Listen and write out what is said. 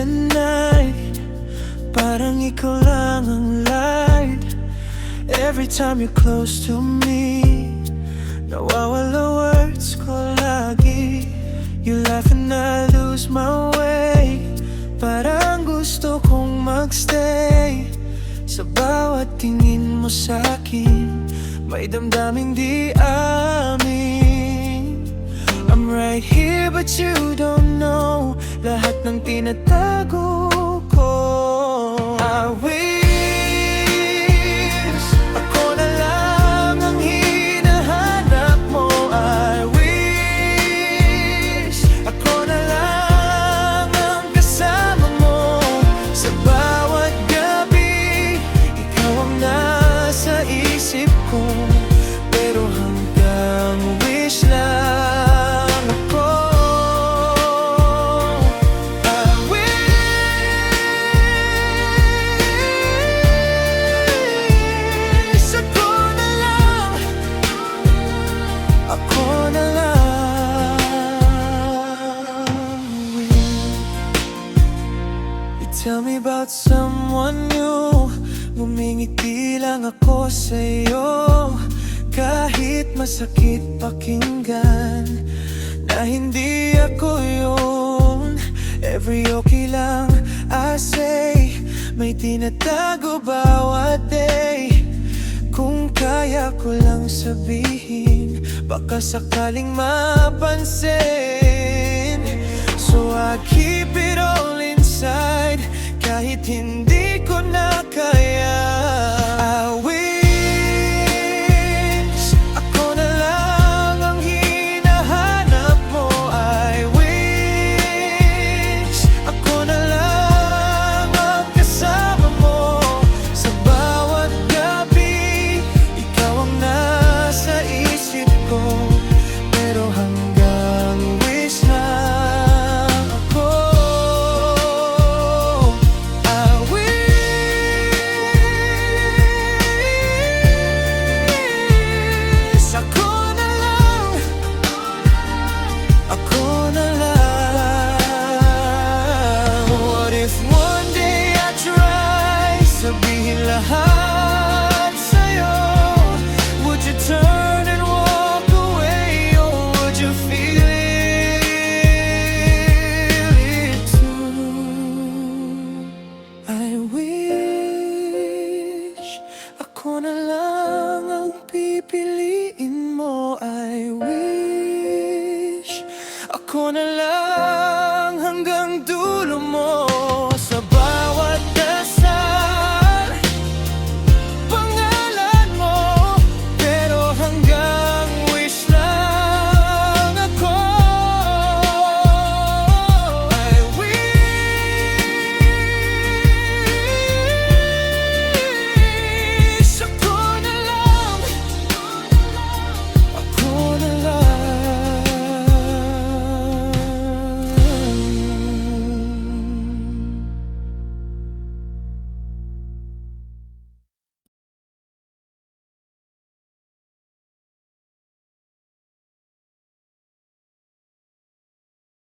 and night, parang ikaw lang ang light. Every time you're close to me, nawawala words ko lagi. You laugh and I lose my way. Parang gusto kong magstay. Sa bawat tingin mo sa'kin, may damdaming di amin. I'm right here but you don't know lahat ng tinatago ko. I wish ako na lang ang hinahanap mo. I wish ako na lang ang kasama mo. Sa bawat gabi, ikaw ang nasa isip ko. Pero hanggang wish lang ako. I wish ako na lang. Ako na lang. You tell me about someone new. Ngumingiti lang ako sa'yo. Kahit masakit pakinggan na hindi ako yun. Every okay lang I say, may tinatago bawat day. Kung kaya ko lang sabihin, baka sakaling mapansin. So I keep it all inside, kahit hindi ko na kaya. I wish ako na lang ang hinahanap mo. I wish ako na lang ang kasama mo. Sa bawat gabi, ikaw ang nasa isip ko. Pero hanggang wish lang ako. I wish ako na lang. Ako na lang. What if one day I try sabihin lahat sa'yo? Would you turn and walk away, or would you feel it too? I wish ako na lang ang pipiliin mo. I wish ako na lang hanggang dulo mo.